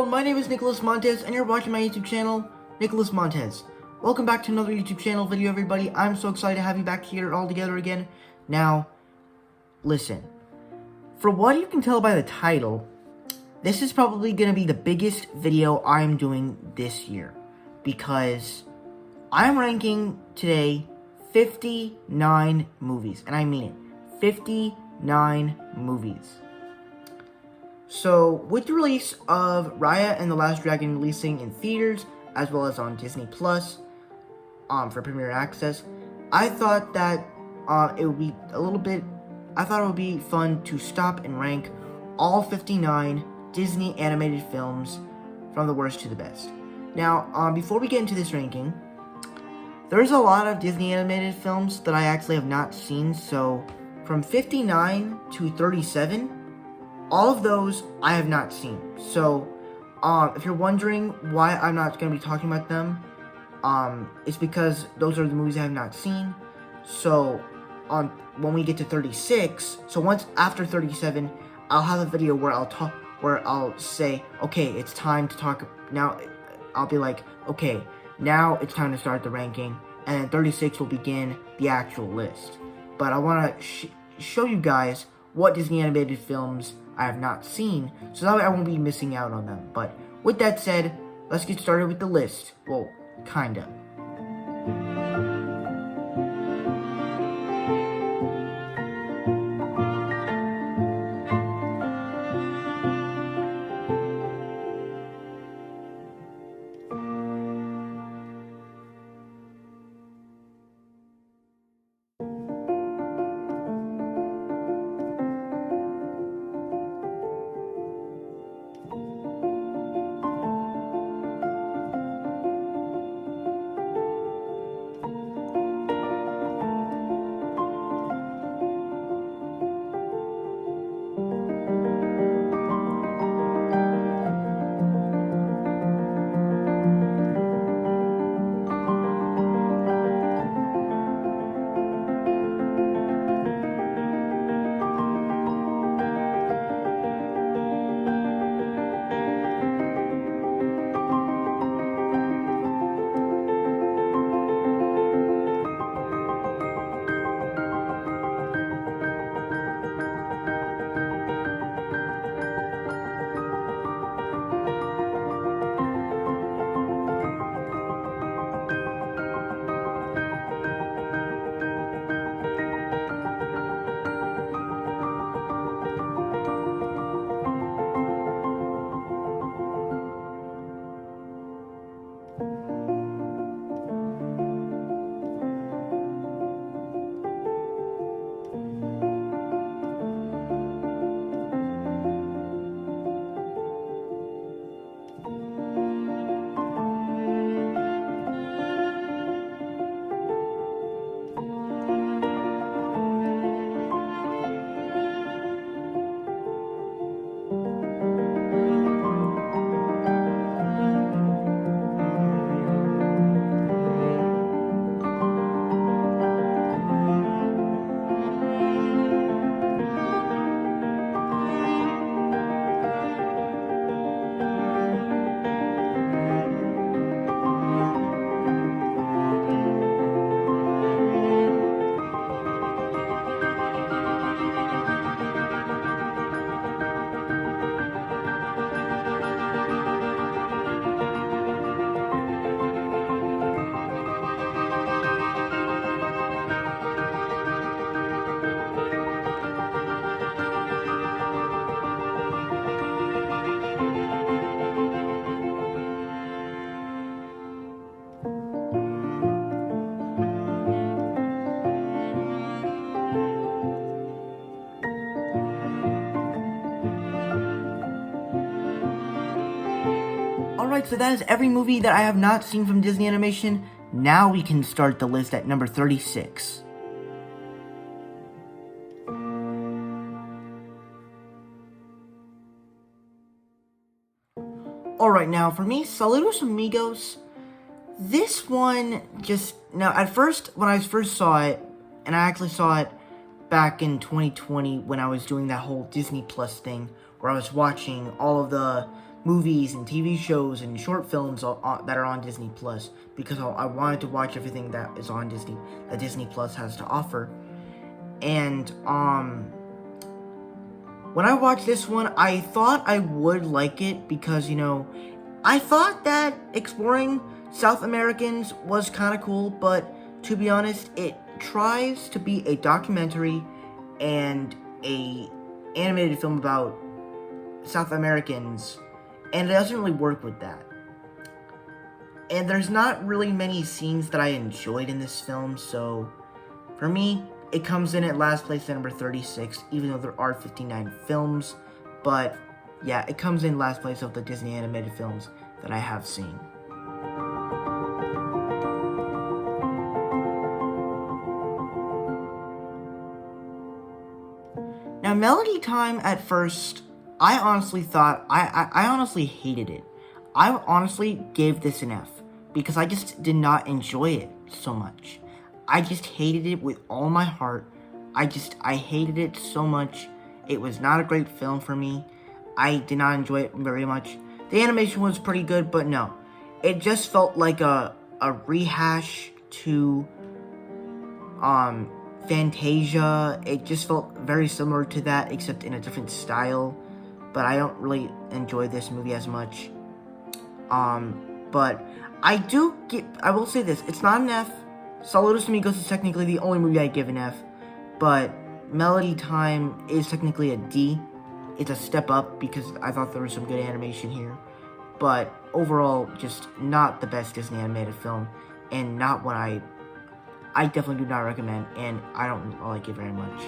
my name is Nicholas Montez, and you're watching my YouTube channel, Nicholas Montez. Welcome back to another YouTube channel video, everybody. I'm so excited to have you back here all together again. Now, listen. For what you can tell by the title, this is probably going to be the biggest video I'm doing this year. Because I'm ranking today 59 movies. And I mean it. 59 movies. So, with the release of Raya and the Last Dragon releasing in theaters, as well as on Disney Plus, for premiere access, I thought that it would be it would be fun to stop and rank all 59 Disney animated films from the worst to the best. Now, before we get into this ranking, there's a lot of Disney animated films that I actually have not seen, so from 59 to 37, all of those I have not seen. So, if you're wondering why I'm not going to be talking about them, it's because those are the movies I have not seen. So, when we get to 36, so once after 37, I'll have a video where I'll say, okay, it's time to talk. Now, I'll be like, okay, now it's time to start the ranking, and then 36 will begin the actual list. But I want to show you guys what Disney animated films I have not seen, so that way I won't be missing out on them. But with that said, let's get started with the list. Well, kinda. Alright, so that is every movie that I have not seen from Disney Animation. Now we can start the list at number 36. Alright, now for me, Saludos Amigos, this one now at first, when I first saw it, and I actually saw it back in 2020 when I was doing that whole Disney Plus thing, where I was watching all of the movies and TV shows and short films that are on Disney Plus, because I wanted to watch everything that is on Disney, that Disney Plus has to offer. And when I watched this one, I thought I would like it because, I thought that exploring South Americans was kind of cool, but to be honest, it tries to be a documentary and a animated film about South Americans, and it doesn't really work with that. And there's not really many scenes that I enjoyed in this film, so for me, it comes in at last place at number 36, even though there are 59 films, but yeah, it comes in last place of the Disney animated films that I have seen. Now, Melody Time, at first, I honestly thought, I honestly hated it. I honestly gave this an F, because I just did not enjoy it so much. I just hated it with all my heart. I hated it so much. It was not a great film for me. I did not enjoy it very much. The animation was pretty good, but no. It just felt like a rehash to Fantasia. It just felt very similar to that, except in a different style. But I don't really enjoy this movie as much. But I will say this, it's not an F. Saludos Amigos is technically the only movie I give an F. But Melody Time is technically a D. It's a step up because I thought there was some good animation here. But overall, just not the best Disney animated film. And not what I definitely do not recommend, and I don't like it very much.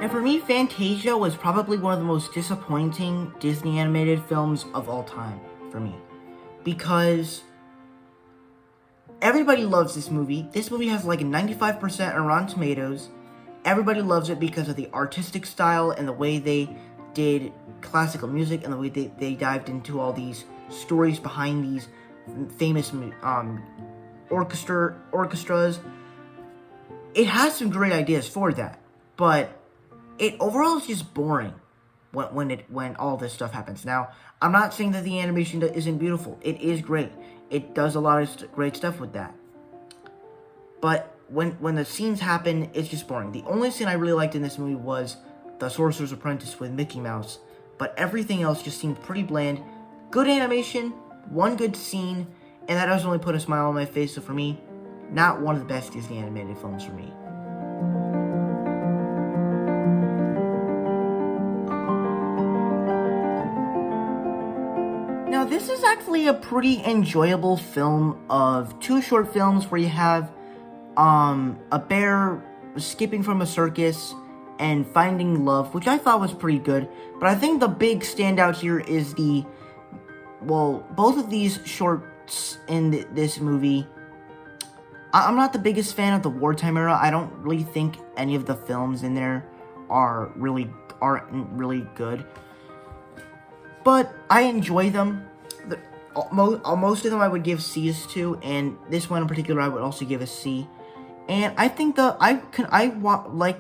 And for me, Fantasia was probably one of the most disappointing Disney animated films of all time for me. Because everybody loves this movie. This movie has like a 95% on Rotten Tomatoes. Everybody loves it because of the artistic style and the way they did classical music and the way they dived into all these stories behind these famous orchestras. It has some great ideas for that, but it overall is just boring when all this stuff happens. Now, I'm not saying that the animation isn't beautiful. It is great. It does a lot of great stuff with that. But when the scenes happen, it's just boring. The only scene I really liked in this movie was The Sorcerer's Apprentice with Mickey Mouse. But everything else just seemed pretty bland. Good animation, one good scene, and that doesn't really put a smile on my face. So for me, not one of the best Disney animated films for me. Now, this is actually a pretty enjoyable film of two short films where you have a bear escaping from a circus and finding love, which I thought was pretty good. But I think the big standout here is both of these shorts in this movie. I'm not the biggest fan of the wartime era. I don't really think any of the films in there aren't really good. But I enjoy them. Most of them I would give C's to, and this one in particular I would also give a C. And I think like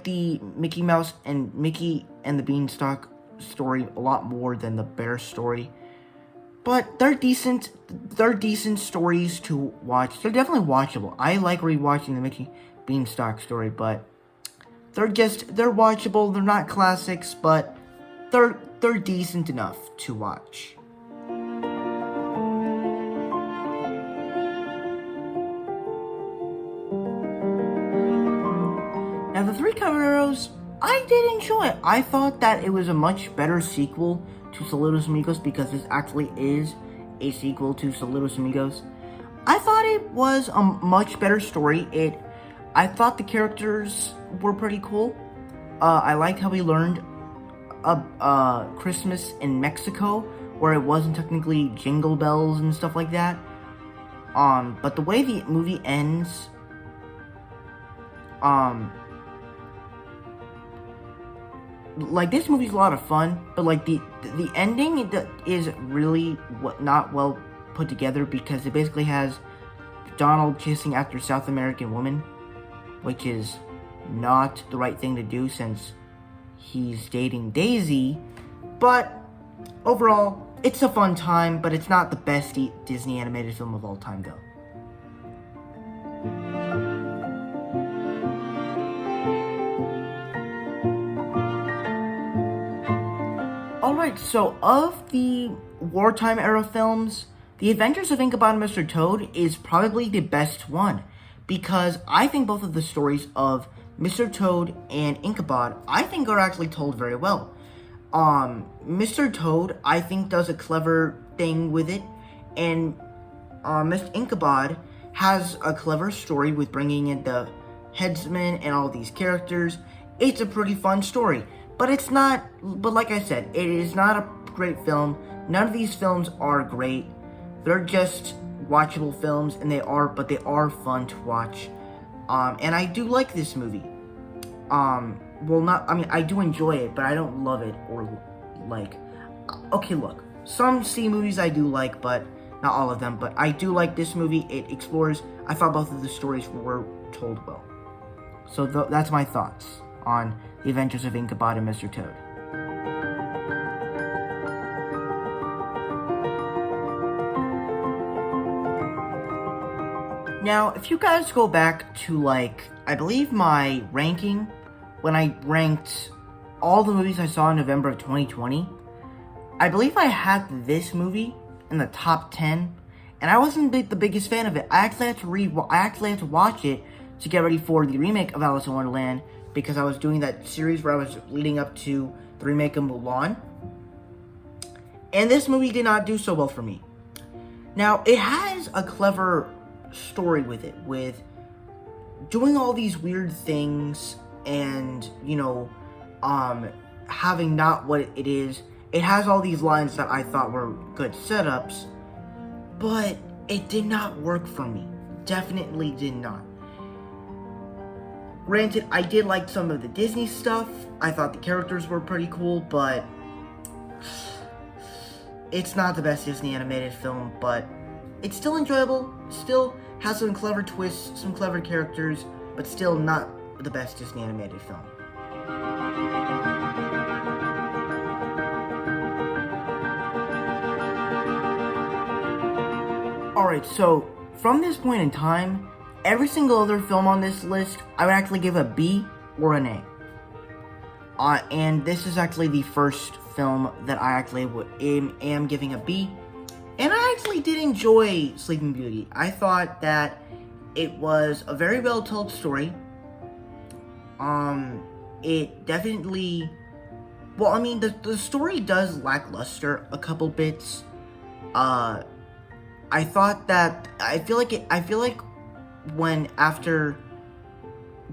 the Mickey Mouse and Mickey and the Beanstalk story a lot more than the bear story. But they're decent stories to watch. They're definitely watchable. I like rewatching the Mickey Beanstalk story, but they're watchable. They're not classics, but they're decent enough to watch. Now, the Three Caballeros, I did enjoy it. I thought that it was a much better sequel to Saludos Amigos, because this actually is a sequel to Saludos Amigos. I thought it was a much better story. I thought the characters were pretty cool. I liked how we learned Christmas in Mexico, where it wasn't technically jingle bells and stuff like that. But the way the movie ends, like, this movie's a lot of fun, but like the ending is really not well put together, because it basically has Donald chasing after South American woman, which is not the right thing to do since he's dating Daisy, but overall, it's a fun time, but it's not the best Disney animated film of all time, though. Alright, so of the wartime era films, The Adventures of Ichabod and Mr. Toad is probably the best one, because I think both of the stories of Mr. Toad and Ichabod, I think are actually told very well. Mr. Toad, I think, does a clever thing with it, and Mr. Ichabod has a clever story with bringing in the headsman and all these characters. It's a pretty fun story, but it's not, but like I said, it is not a great film. None of these films are great. They're just watchable films, and they are fun to watch. And I do like this movie. I do enjoy it, but I don't love it or like. Okay, look, some C movies I do like, but not all of them. But I do like this movie. It explores. I thought both of the stories were told well. So that's my thoughts on The Adventures of Ichabod and Mr. Toad. Now, if you guys go back to, like, I believe my ranking, when I ranked all the movies I saw in November of 2020, I believe I had this movie in the top 10, and I wasn't the biggest fan of it. I actually had to watch it to get ready for the remake of Alice in Wonderland, because I was doing that series where I was leading up to the remake of Mulan, and this movie did not do so well for me. Now, it has a clever story with it, with doing all these weird things and, having not what it is. It has all these lines that I thought were good setups, but it did not work for me. Definitely did not. Granted, I did like some of the Disney stuff. I thought the characters were pretty cool, but it's not the best Disney animated film, but it's still enjoyable, still has some clever twists, some clever characters, but still not the best Disney animated film. Alright, so from this point in time, every single other film on this list, I would actually give a B or an A. And this is actually the first film that I actually am giving a B. And I actually did enjoy Sleeping Beauty. I thought that it was a very well told story. It definitely, the story does lackluster a couple bits. I thought that, I feel like when after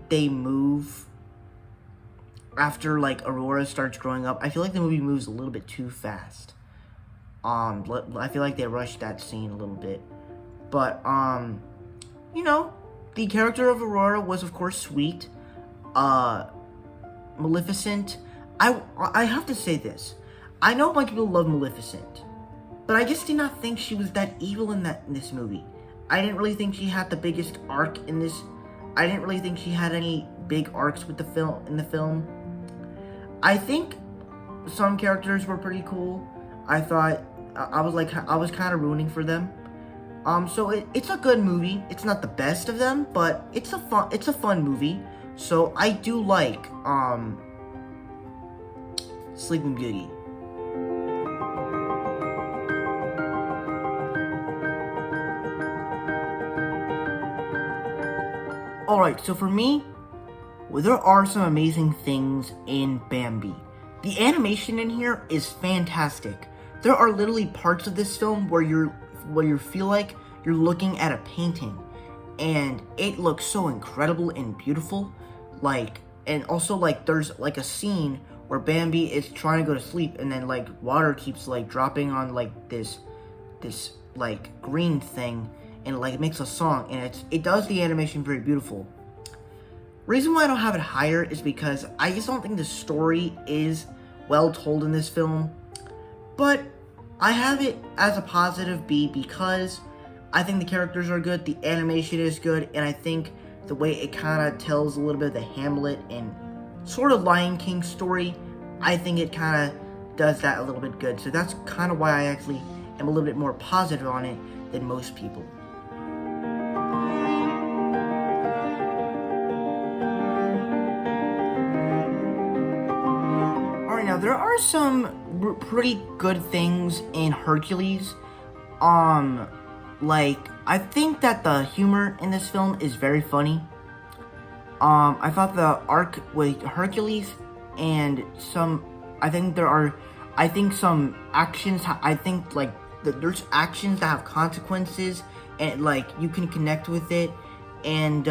they move, after like Aurora starts growing up, I feel like the movie moves a little bit too fast. I feel like they rushed that scene a little bit, but the character of Aurora was of course sweet. Maleficent, I have to say this, I know a bunch of people love Maleficent, but I just did not think she was that evil in this movie. I didn't really think she had the biggest arc in this. I didn't really think she had any big arcs with the film. I think some characters were pretty cool. I thought I was kind of rooting for them. So it's a good movie. It's not the best of them, but it's a fun movie. So I do like Sleeping Beauty. Alright, so for me, there are some amazing things in Bambi. The animation in here is fantastic. There are literally parts of this film where you feel like you're looking at a painting, and it looks so incredible and beautiful. And also there's a scene where Bambi is trying to go to sleep, and then water keeps dropping on this green thing, and it makes a song, and it does the animation very beautiful. Reason why I don't have it higher is because I just don't think the story is well told in this film, but I have it as a positive B because I think the characters are good, the animation is good, and I think the way it kind of tells a little bit of the Hamlet and sort of Lion King story, I think it kind of does that a little bit good. So that's kind of why I actually am a little bit more positive on it than most people. Alright, now there are some pretty good things in Hercules. Like, I think that the humor in this film is very funny. I thought the arc with Hercules and some actions, there's actions that have consequences and, like, you can connect with it, and,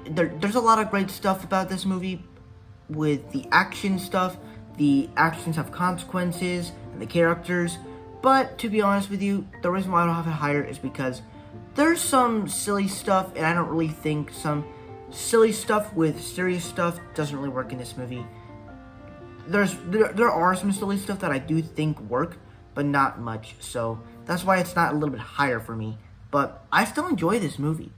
there's a lot of great stuff about this movie with the action stuff. The actions have consequences, and the characters. But, to be honest with you, the reason why I don't have it higher is because there's some silly stuff, and I don't really think some silly stuff with serious stuff doesn't really work in this movie. There are some silly stuff that I do think work, but not much, so that's why it's not a little bit higher for me. But I still enjoy this movie.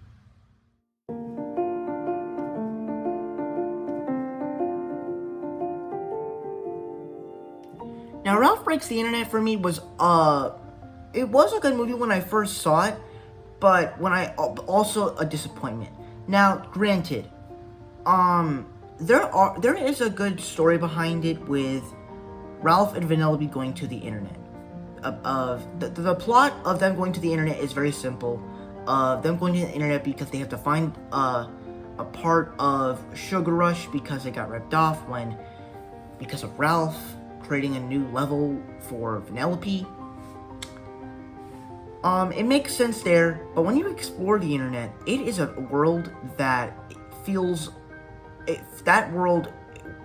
Now, Ralph Breaks the Internet for me it was a good movie when I first saw it, but also a disappointment. Now, granted, there is a good story behind it with Ralph and Vanellope going to the internet. The plot of them going to the internet is very simple. Them going to the internet because they have to find a part of Sugar Rush because it got ripped off because of Ralph creating a new level for Vanellope. It makes sense there, but when you explore the internet, it is a world that feels...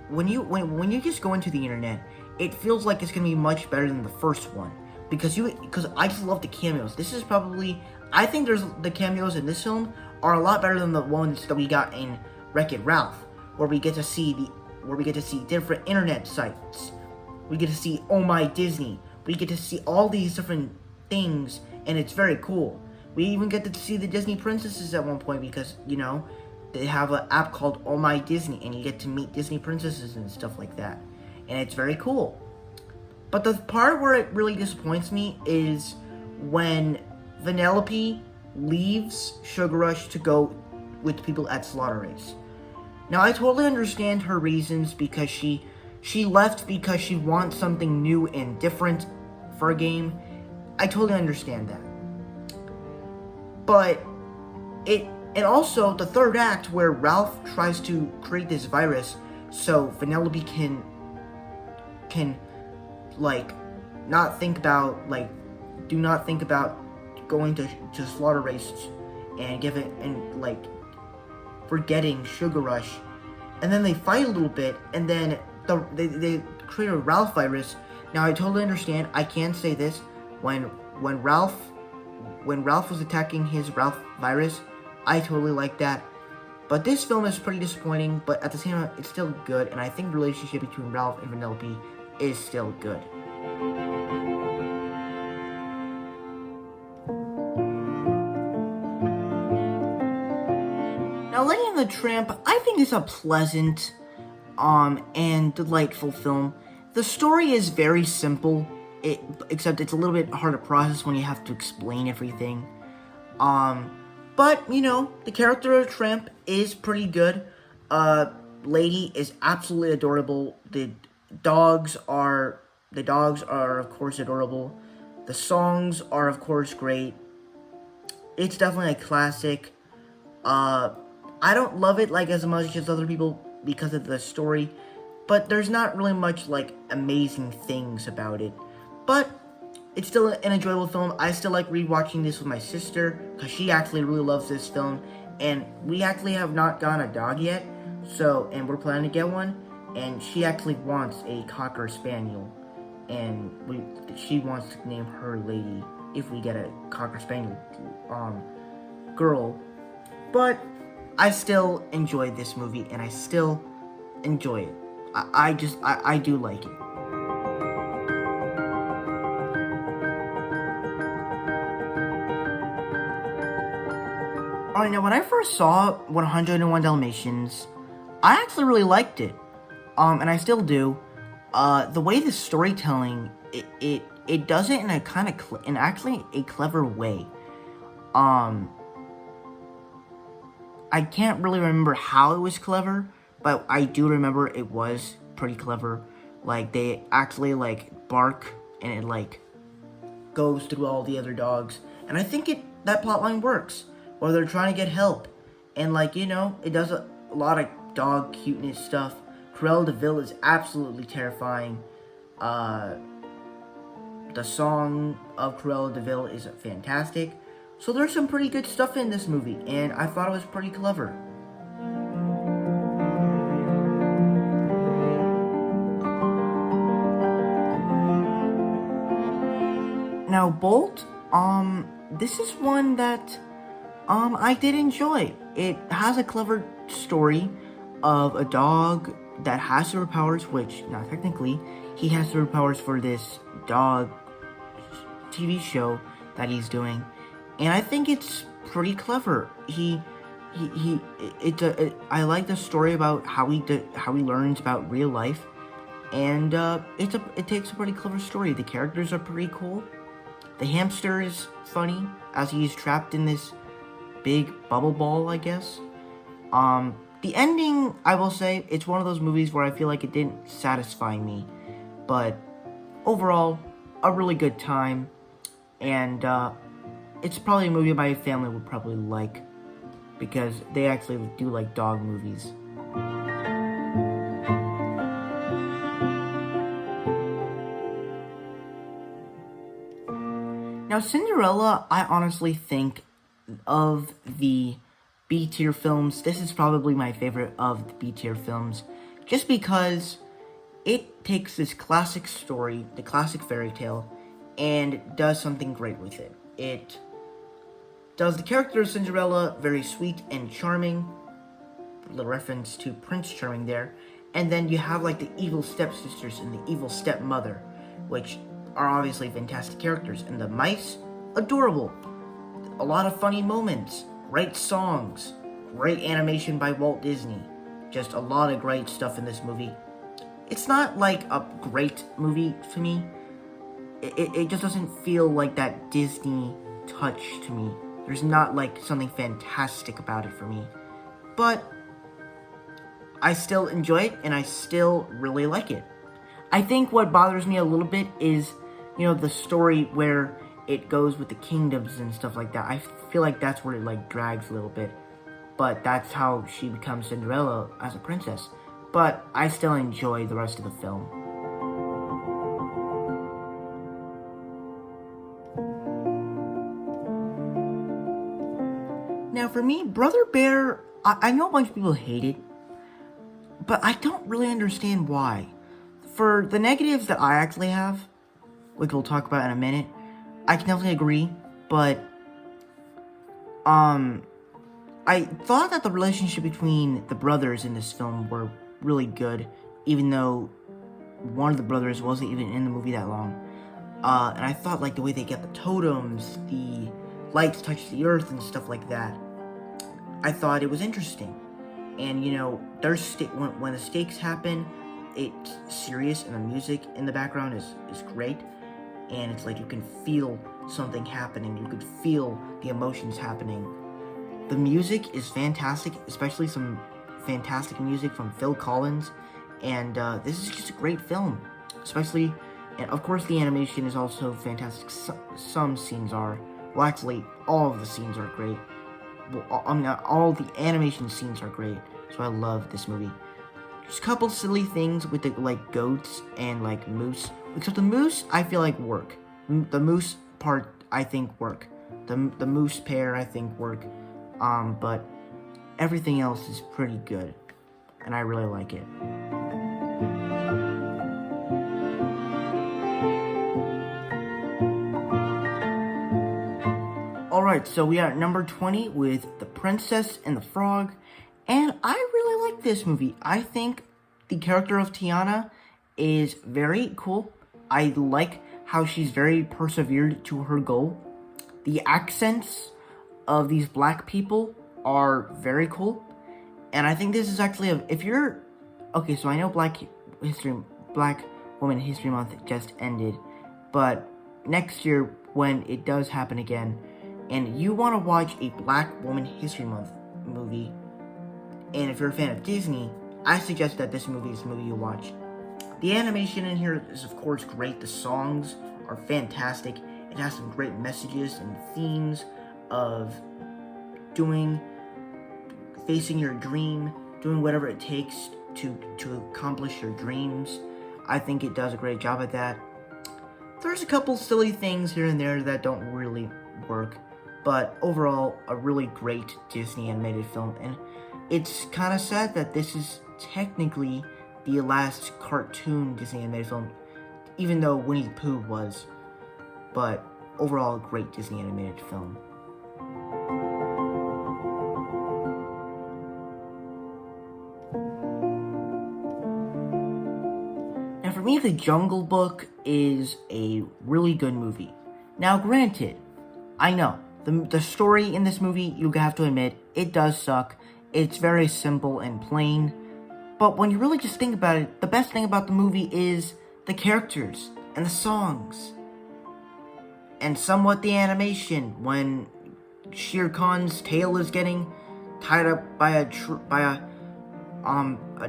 when you just go into the internet, it feels like it's gonna be much better than the first one. Because I just love the cameos. This is probably... I think the cameos in this film are a lot better than the ones that we got in Wreck-It Ralph, where we get to see different internet sites. We get to see Oh My Disney. We get to see all these different things, and it's very cool. We even get to see the Disney princesses at one point because, they have an app called Oh My Disney, and you get to meet Disney princesses and stuff like that. And it's very cool. But the part where it really disappoints me is when Vanellope leaves Sugar Rush to go with the people at Slaughter Race. Now, I totally understand her reasons because she left because she wants something new and different for a game. I totally understand that. But and also the third act where Ralph tries to create this virus so Vanellope can do not think about going to Slaughter Race and forgetting Sugar Rush. And then they fight a little bit, and then they create a Ralph virus. Now, I totally understand. I can say this: when Ralph was attacking his Ralph virus, I totally like that. But this film is pretty disappointing. But at the same time, it's still good, and I think the relationship between Ralph and Vanellope is still good. Now, Lady and the Tramp, I think is a pleasant and delightful film. The story is very simple, except it's a little bit hard to process when you have to explain everything. But, the character of Tramp is pretty good. Lady is absolutely adorable. The dogs are, of course, adorable. The songs are, of course, great. It's definitely a classic. I don't love it, as much as other people because of the story, but there's not really much, amazing things about it. But it's still an enjoyable film. I still like rewatching this with my sister, because she actually really loves this film, and we actually have not gotten a dog yet, and we're planning to get one, and she actually wants a Cocker Spaniel, and she wants to name her Lady if we get a Cocker Spaniel girl. But I still enjoy this movie, and I still enjoy it. I do like it. Alright, now when I first saw 101 Dalmatians, I actually really liked it. And I still do. The way the storytelling, it does it in a kind of, in actually a clever way. I can't really remember how it was clever, but I do remember it was pretty clever. Like, they actually, like, bark, and it, like, goes through all the other dogs. And I think that plotline works, where they're trying to get help. And, like, you know, it does a lot of dog cuteness stuff. Cruella de Vil is absolutely terrifying. The song of Cruella de Vil is fantastic. So there's some pretty good stuff in this movie, and I thought it was pretty clever. Now, Bolt, this is one that, I did enjoy. It has a clever story of a dog that has superpowers, which, not technically, he has superpowers for this dog TV show that he's doing. And I think it's pretty clever. I like the story about how he learns about real life, and it takes a pretty clever story. The characters are pretty cool. The hamster is funny as he's trapped in this big bubble ball, I guess. The ending, I will say, it's one of those movies where I feel like it didn't satisfy me, but overall, a really good time, and it's probably a movie my family would probably like, because they actually do like dog movies. Now, Cinderella, I honestly think of the B-tier films, this is probably my favorite of the B-tier films, just because it takes this classic story, the classic fairy tale, and does something great with it. It does the character of Cinderella very sweet and charming, a little reference to Prince Charming there, and then you have like the evil stepsisters and the evil stepmother, which are obviously fantastic characters, and the mice, adorable, a lot of funny moments, great songs, great animation by Walt Disney, just a lot of great stuff in this movie. It's not like a great movie to me, it just doesn't feel like that Disney touch to me. There's not like something fantastic about it for me, but I still enjoy it and I still really like it. I think what bothers me a little bit is, you know, the story where it goes with the kingdoms and stuff like that. I feel like that's where it like drags a little bit, but that's how she becomes Cinderella as a princess. But I still enjoy the rest of the film. Now for me, Brother Bear, I know a bunch of people hate it, but I don't really understand why. For the negatives that I actually have, which we'll talk about in a minute, I can definitely agree, but I thought that the relationship between the brothers in this film were really good, even though one of the brothers wasn't even in the movie that long. And I thought like the way they get the totems, the lights touch the earth and stuff like that, I thought it was interesting. And you know, there's when the stakes happen, it's serious, and the music in the background is great, and it's like you can feel something happening, you could feel the emotions happening. The music is fantastic, especially some fantastic music from Phil Collins, and this is just a great film, especially, and of course the animation is also fantastic. Some scenes are, well actually all of the scenes are great. Well, all the animation scenes are great, so I love this movie. Just a couple silly things with the like goats and like moose, except the moose I feel like work. The moose part I think work. The moose pair I think work. But everything else is pretty good, and I really like it. Alright, so we are at number 20 with The Princess and the Frog, and I really like this movie. I think the character of Tiana is very cool. I like how she's very persevered to her goal. The accents of these black people are very cool. And I think this is actually if you're okay, so I know Black Women History Month just ended, but next year when it does happen again, and you want to watch a Black Woman History Month movie, and if you're a fan of Disney, I suggest that this movie is the movie you watch. The animation in here is of course great. The songs are fantastic. It has some great messages and themes of facing your dream, doing whatever it takes to accomplish your dreams. I think it does a great job at that. There's a couple silly things here and there that don't really work, but overall, a really great Disney animated film. And it's kind of sad that this is technically the last cartoon Disney animated film, even though Winnie the Pooh was. But overall, a great Disney animated film. Now for me, The Jungle Book is a really good movie. Now granted, I know, the story in this movie, you have to admit, it does suck. It's very simple and plain. But when you really just think about it, the best thing about the movie is the characters and the songs. And somewhat the animation when Shere Khan's tail is getting tied up by a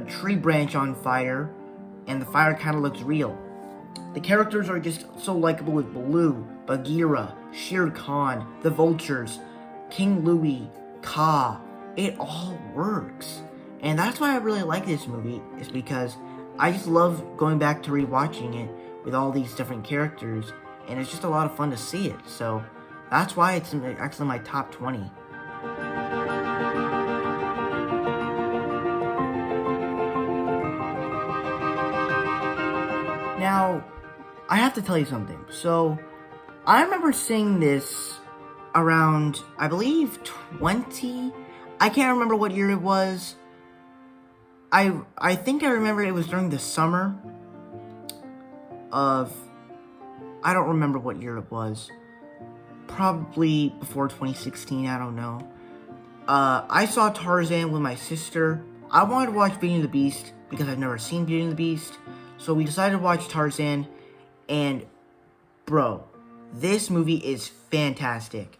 tree branch on fire, and the fire kind of looks real. The characters are just so likable with Baloo, Bagheera, Shere Khan, the vultures, King Louie, Kaa. It all works. And that's why I really like this movie, is because I just love going back to rewatching it with all these different characters, and it's just a lot of fun to see it. So that's why it's actually my top 20. Now, I have to tell you something. So, I remember seeing this around, I believe, I can't remember what year it was. I think I remember it was during the summer of, I don't remember what year it was. Probably before 2016, I don't know. I saw Tarzan with my sister. I wanted to watch Beauty and the Beast because I've never seen Beauty and the Beast. So we decided to watch Tarzan, and bro, this movie is fantastic.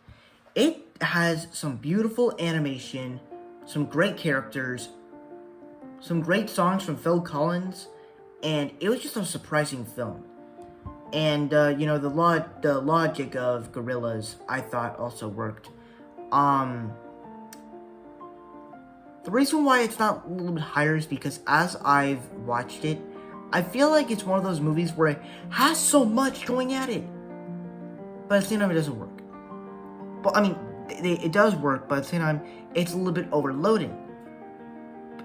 It has some beautiful animation, some great characters, some great songs from Phil Collins, and it was just a surprising film. And, the logic of gorillas, I thought also worked. The reason why it's not a little bit higher is because as I've watched it, I feel like it's one of those movies where it has so much going at it, but at the same time, it doesn't work. But, I mean, it does work, but at the same time, it's a little bit overloaded.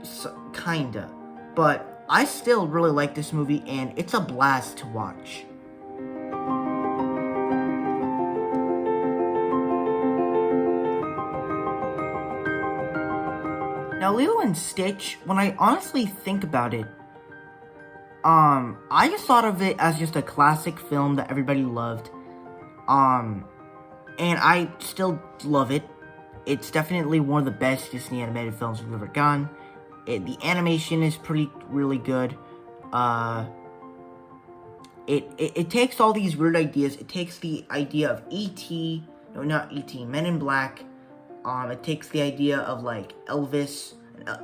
So, kinda. But I still really like this movie, and it's a blast to watch. Now, Lilo and Stitch, when I honestly think about it, I just thought of it as just a classic film that everybody loved. And I still love it. It's definitely one of the best Disney animated films we've ever done. The animation is really good. It takes all these weird ideas. It takes the idea of E.T., no, not E.T., Men in Black. It takes the idea of, like, Elvis,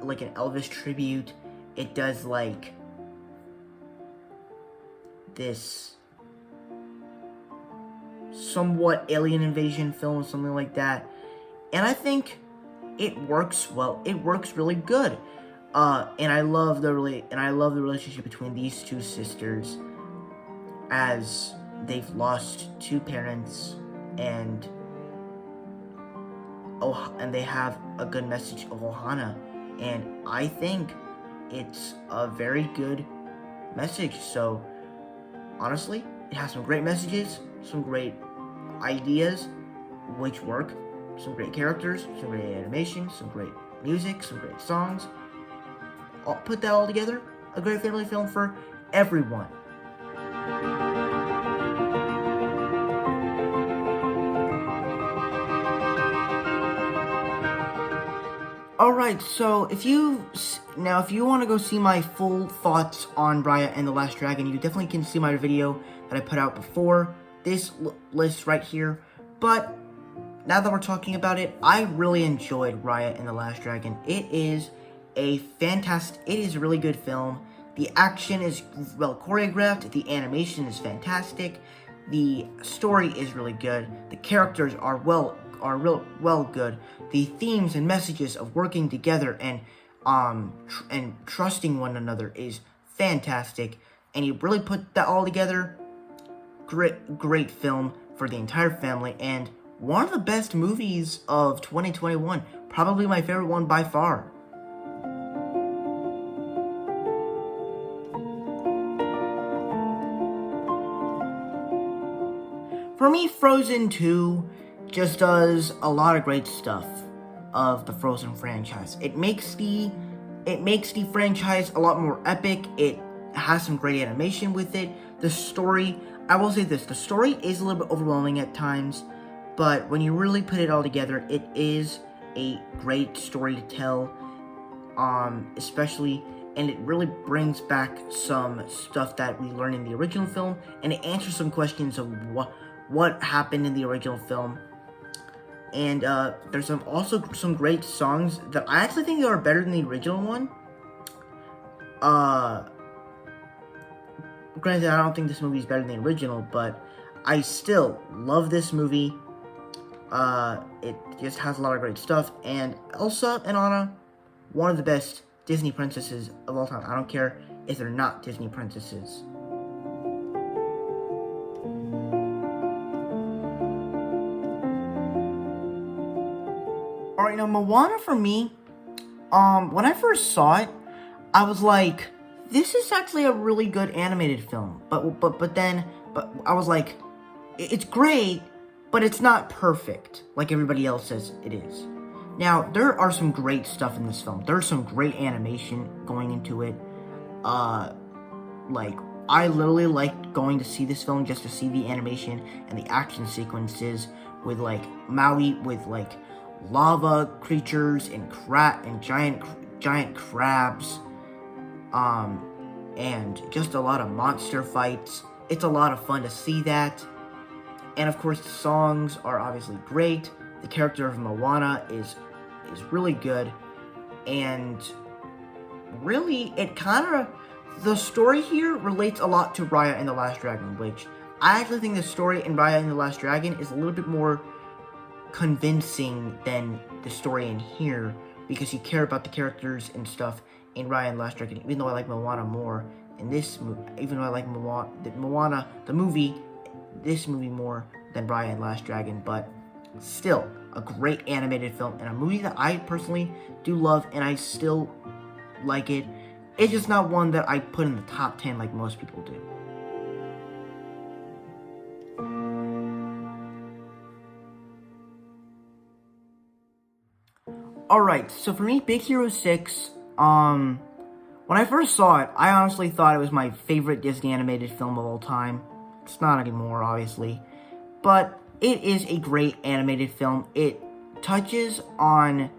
like an Elvis tribute. It does, like, this somewhat alien invasion film, something like that. And I think it works well. It works really good. And I love the relationship between these two sisters as they've lost two parents, and they have a good message of Ohana, and I think it's a very good message. So honestly, it has some great messages, some great ideas which work, some great characters, some great animation, some great music, some great songs. I'll put that all together, a great family film for everyone. Alright, so if you want to go see my full thoughts on Raya and the Last Dragon, you definitely can see my video that I put out before this list right here. But now that we're talking about it, I really enjoyed Raya and the Last Dragon. It is a really good film. The action is well choreographed, the animation is fantastic, the story is really good, the characters are real good. The themes and messages of working together and trusting one another is fantastic, and you really put that all together. Great film for the entire family, and one of the best movies of 2021. Probably my favorite one by far. For me, Frozen 2 just does a lot of great stuff of the Frozen franchise. It makes the franchise a lot more epic. It has some great animation with it. The story, I will say this, the story is a little bit overwhelming at times, but when you really put it all together, it is a great story to tell, especially, and it really brings back some stuff that we learned in the original film, and it answers some questions of what happened in the original film. And there's also some great songs that I actually think are better than the original one. Granted, I don't think this movie is better than the original, but I still love this movie. It just has a lot of great stuff. And Elsa and Anna, one of the best Disney princesses of all time. I don't care if they're not Disney princesses. Alright, now Moana for me, when I first saw it, I was like, this is actually a really good animated film. But then I was like, it's great, but it's not perfect like everybody else says it is. Now, there are some great stuff in this film. There's some great animation going into it. Like, I literally liked going to see this film just to see the animation and the action sequences with, like, Maui with, like, lava creatures and giant crabs, and just a lot of monster fights. It's a lot of fun to see that. And of course, the songs are obviously great. The character of Moana is really good, and really, the story here relates a lot to Raya and the Last Dragon, which I actually think the story in Raya and the Last Dragon is a little bit more convincing than the story in here, because you care about the characters and stuff in Raya and the Last Dragon, even though I like Moana more in this movie, even though I like Moana, the movie, this movie more than Raya and the Last Dragon, but still a great animated film and a movie that I personally do love, and I still like it. It's just not one that I put in the top 10 like most people do. Alright, so for me, Big Hero 6, when I first saw it, I honestly thought it was my favorite Disney animated film of all time. It's not anymore, obviously, but it is a great animated film. It touches on,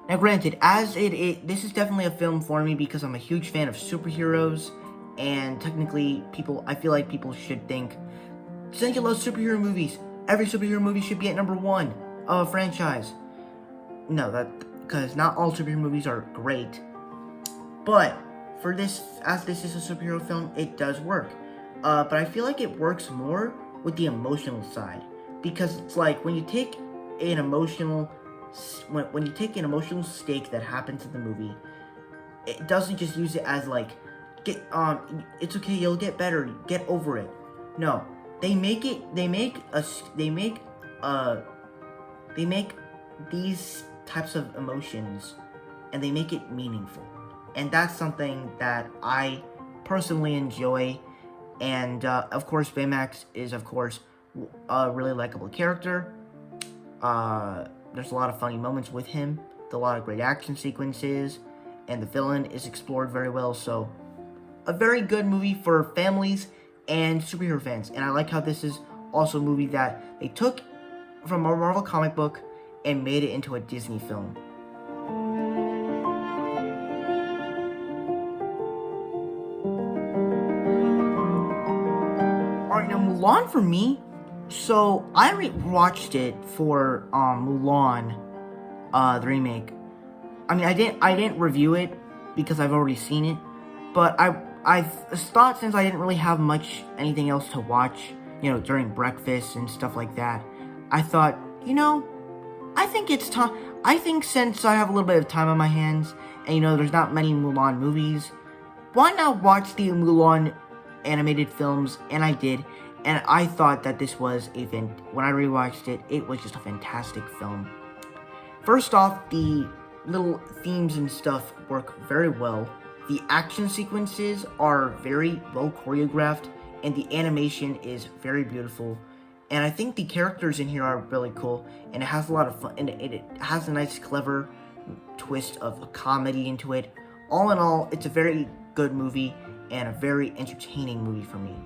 now granted, this is definitely a film for me because I'm a huge fan of superheroes, and technically, I feel like people should think, since you love superhero movies, every superhero movie should be at number 1 of a franchise. No, because not all superhero movies are great, but for this, as this is a superhero film, it does work. But I feel like it works more with the emotional side, because it's like when you take an emotional stake that happens in the movie, it doesn't just use it as like, it's okay, you'll get better, get over it. No, they make these types of emotions, and they make it meaningful, and that's something that I personally enjoy. And of course, Baymax is of course a really likable character. There's a lot of funny moments with him, a lot of great action sequences, and the villain is explored very well. So a very good movie for families and superhero fans. And I like how this is also a movie that they took from a Marvel comic book and made it into a Disney film. Mulan for me, so I watched it for Mulan, the remake. I mean, I didn't review it because I've already seen it, but I thought, since I didn't really have anything else to watch, during breakfast and stuff like that, I thought, I think it's time. I think since I have a little bit of time on my hands, and there's not many Mulan movies, why not watch the Mulan animated films? And I did, and I thought that this was when I rewatched it, it was just a fantastic film. First off, the little themes and stuff work very well. The action sequences are very well choreographed, and the animation is very beautiful. And I think the characters in here are really cool, and it has a lot of fun, and it has a nice, clever twist of a comedy into it. All in all, it's a very good movie, and a very entertaining movie for me.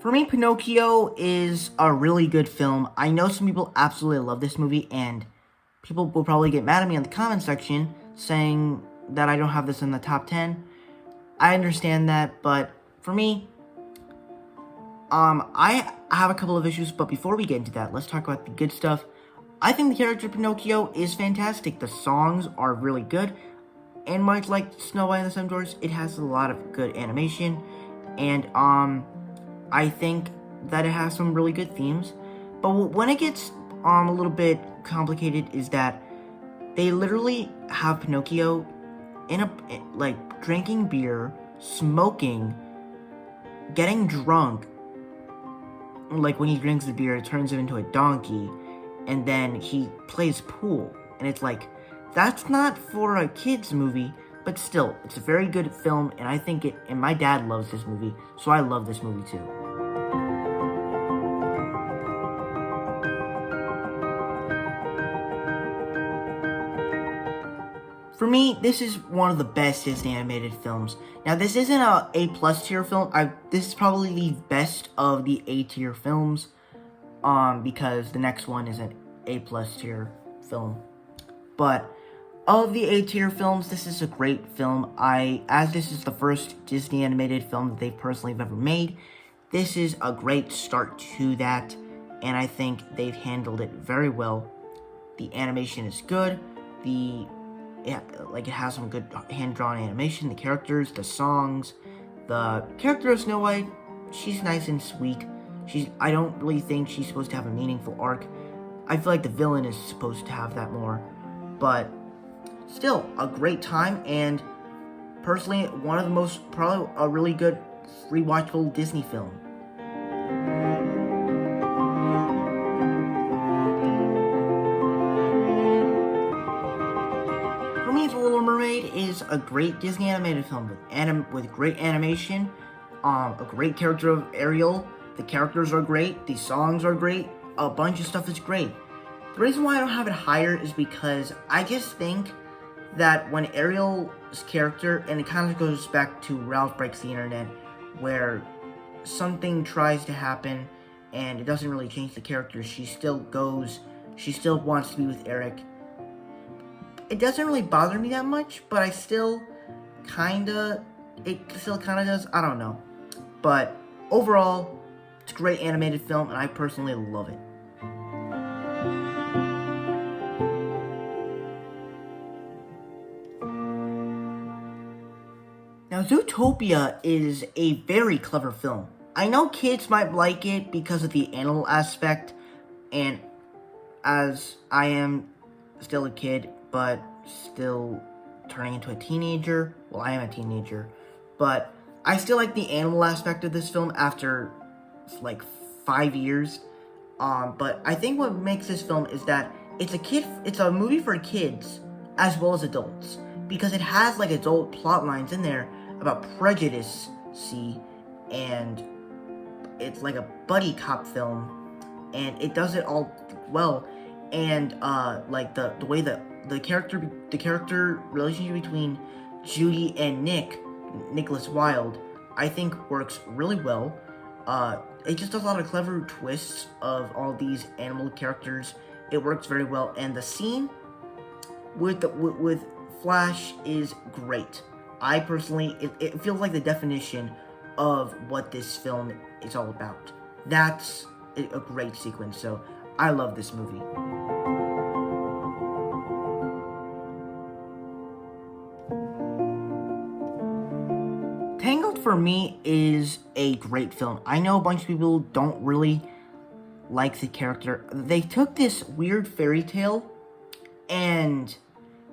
For me, Pinocchio is a really good film. I know some people absolutely love this movie, and people will probably get mad at me in the comment section saying that I don't have this in the top 10. I understand that, but for me, I have a couple of issues, but before we get into that, let's talk about the good stuff. I think the character Pinocchio is fantastic. The songs are really good, and much like Snow White and the Seven Dwarfs, it has a lot of good animation, and I think that it has some really good themes. But when it gets a little bit complicated is that they literally have Pinocchio drinking beer, smoking, getting drunk. Like, when he drinks the beer, it turns him into a donkey, and then he plays pool. And it's like, that's not for a kid's movie, but still, it's a very good film, and I think and my dad loves this movie, so I love this movie too. For me, this is one of the best Disney animated films. Now, this isn't a A+ tier film. This is probably the best of the A tier films, because the next one is an A+ tier film. But of the A tier films, this is a great film. As this is the first Disney animated film that they personally have ever made, this is a great start to that, and I think they've handled it very well. The animation is good. It has some good hand-drawn animation, the characters, the songs. The character of Snow White, she's nice and sweet. I don't really think she's supposed to have a meaningful arc. I feel like the villain is supposed to have that more. But still, a great time, and personally, probably a really good, rewatchable Disney film. Little Mermaid is a great Disney animated film with great animation, a great character of Ariel. The characters are great, the songs are great, a bunch of stuff is great. The reason why I don't have it higher is because I just think that when Ariel's character, and it kind of goes back to Ralph Breaks the Internet, where something tries to happen and it doesn't really change the character, she still wants to be with Eric. It doesn't really bother me that much, but it still kind of does. I don't know. But overall, it's a great animated film, and I personally love it. Now, Zootopia is a very clever film. I know kids might like it because of the animal aspect, and as I am still a kid, but still turning into a teenager. Well, I am a teenager, but I still like the animal aspect of this film after like 5 years. But I think what makes this film is that it's a movie for kids as well as adults, because it has like adult plot lines in there about prejudice, and it's like a buddy cop film, and it does it all well. And like the way that the character relationship between Judy and Nicholas Wilde, I think works really well. It just does a lot of clever twists of all these animal characters. It works very well, and the scene with Flash is great. I personally, it feels like the definition of what this film is all about. That's a great sequence, so I love this movie. Tangled for me is a great film. I know a bunch of people don't really like the character. They took this weird fairy tale and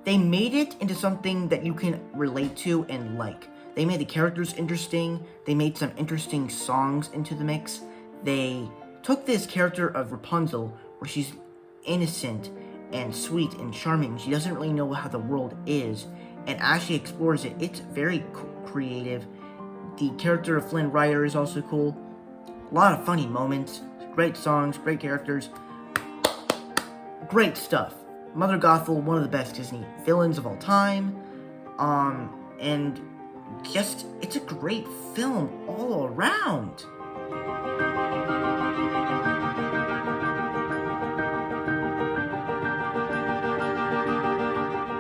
they made it into something that you can relate to and like. They made the characters interesting. They made some interesting songs into the mix. They took this character of Rapunzel, where she's innocent and sweet and charming. She doesn't really know how the world is, and as she explores it, it's very creative. The character of Flynn Rider is also cool. A lot of funny moments, great songs, great characters, great stuff. Mother Gothel, one of the best Disney villains of all time, and just, it's a great film all around.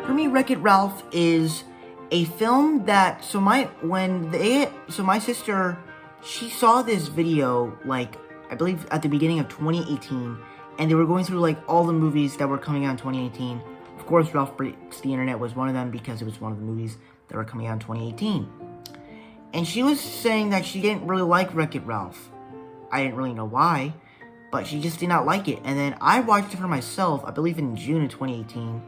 For me, Wreck-It Ralph is a film that, my sister, she saw this video, like, I believe at the beginning of 2018, and they were going through, like, all the movies that were coming out in 2018. Of course, Ralph Breaks the Internet was one of them, because it was one of the movies that were coming out in 2018. And she was saying that she didn't really like Wreck-It Ralph. I didn't really know why, but she just did not like it. And then I watched it for myself, I believe in June of 2018,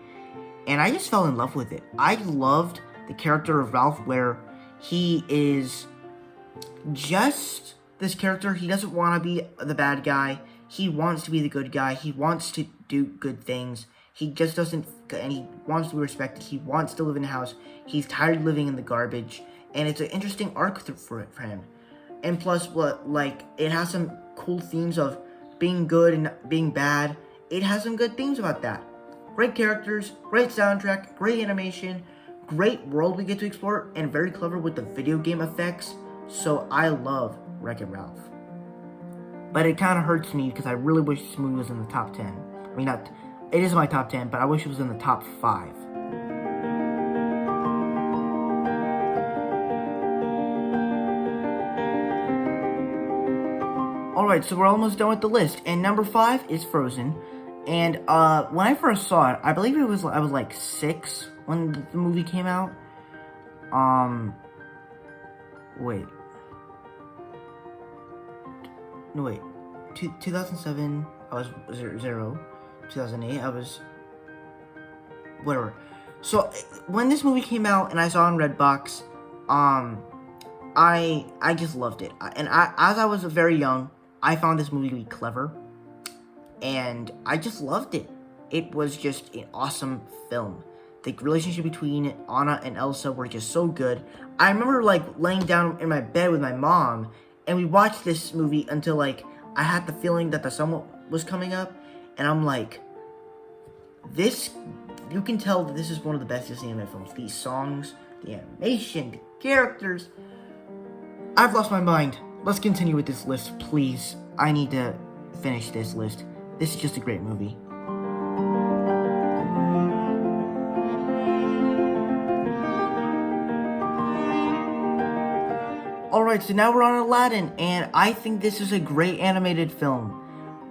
and I just fell in love with it. I loved the character of Ralph, where he is just this character. He doesn't want to be the bad guy. He wants to be the good guy. He wants to do good things. He just doesn't, and he wants to be respected. He wants to live in a house. He's tired of living in the garbage, and it's an interesting arc for him. And plus, it has some cool themes of being good and being bad. It has some good themes about that. Great characters, great soundtrack, great animation, great world we get to explore, and very clever with the video game effects. So I love Wreck-It Ralph. But it kind of hurts me because I really wish this movie was in the top 10. I mean, it is my top 10, but I wish it was in the top 5. Alright, so we're almost done with the list, and number 5 is Frozen. And when I first saw it, I believe I was like 6 when the movie came out. Wait. No, wait. 2007, I was 0. 2008, I was... whatever. So, when this movie came out and I saw it on Redbox, I just loved it. As I was very young, I found this movie to be clever. And I just loved it. It was just an awesome film. The relationship between Anna and Elsa were just so good. I remember, like, laying down in my bed with my mom, and we watched this movie until, like, I had the feeling that the sun was coming up, and I'm like, you can tell that this is one of the best Disney animated films. These songs, the animation, the characters. I've lost my mind. Let's continue with this list, please. I need to finish this list. This is just a great movie. Alright, so now we're on Aladdin, and I think this is a great animated film.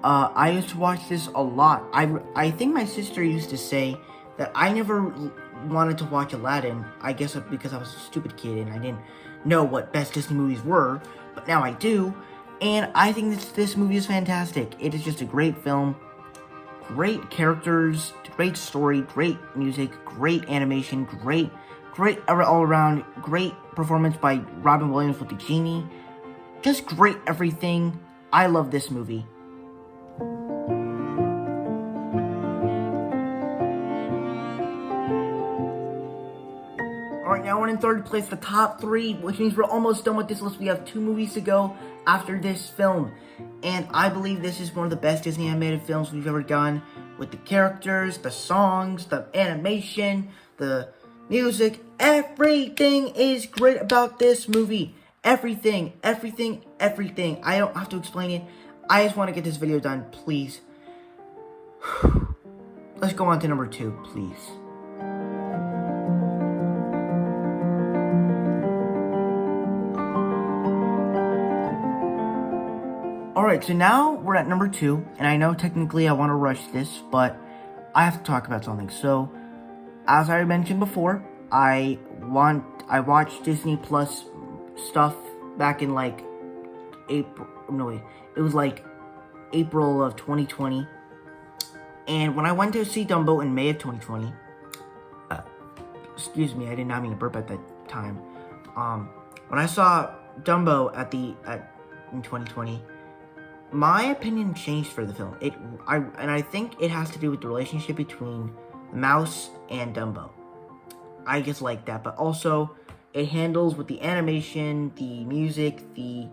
I used to watch this a lot. I think my sister used to say that I never wanted to watch Aladdin, I guess because I was a stupid kid and I didn't know what best Disney movies were, but now I do. And I think this movie is fantastic. It is just a great film, great characters, great story, great music, great animation, great all around, great performance by Robin Williams with the genie. Just great everything. I love this movie. Alright, now we're in third place, the top 3, which means we're almost done with this list. We have 2 movies to go after this film. And I believe this is one of the best Disney animated films we've ever done. With the characters, the songs, the animation, the music. Everything is great about this movie. Everything. I don't have to explain it. I just want to get this video done, please. Let's go on to number 2, please. Alright, so now we're at number 2, and I know technically I want to rush this, but I have to talk about something. So, as I mentioned before, I watched Disney Plus stuff back in like it was like April of 2020. And when I went to see Dumbo in May of 2020, excuse me, I did not mean to burp at that time. When I saw Dumbo in 2020, my opinion changed for the film. I think it has to do with the relationship between the mouse and Dumbo. I just like that, but also it handles with the animation, the music, the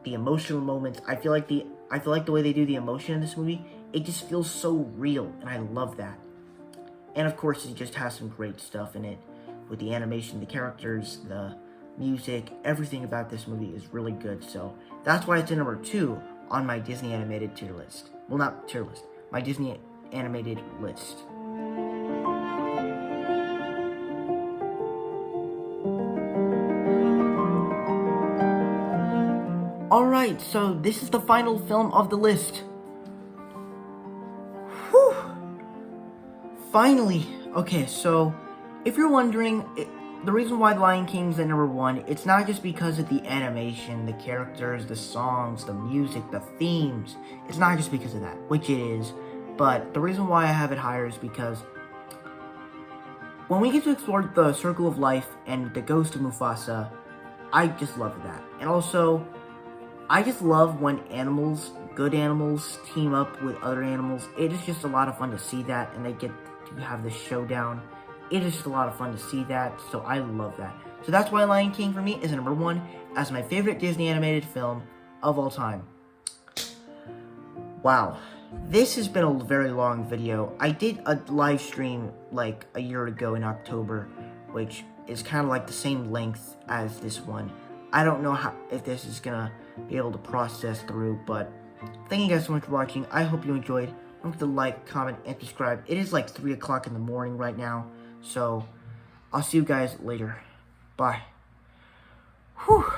emotional moments. I feel like the way they do the emotion in this movie, it just feels so real, and I love that. And of course, it just has some great stuff in it with the animation, the characters, the music, everything about this movie is really good. So that's why it's in number 2 on my Disney animated tier list. Well, not tier list, my Disney animated list. Alright, so this is the final film of the list. Whew. Finally. Okay, so if you're wondering, the reason why The Lion King's at number 1, it's not just because of the animation, the characters, the songs, the music, the themes. It's not just because of that, which it is. But the reason why I have it higher is because when we get to explore the Circle of Life and the ghost of Mufasa, I just love that. And also, I just love when good animals, team up with other animals. It is just a lot of fun to see that, and they get to have this showdown. It is just a lot of fun to see that, so I love that. So that's why Lion King for me is number 1 as my favorite Disney animated film of all time. Wow. This has been a very long video. I did a live stream like a year ago in October, which is kind of like the same length as this one. I don't know if this is gonna be able to process through, but thank you guys so much for watching. I hope you enjoyed. Don't forget to like, comment, and subscribe. It is like 3 o'clock in the morning right now, so I'll see you guys later. Bye. Whew.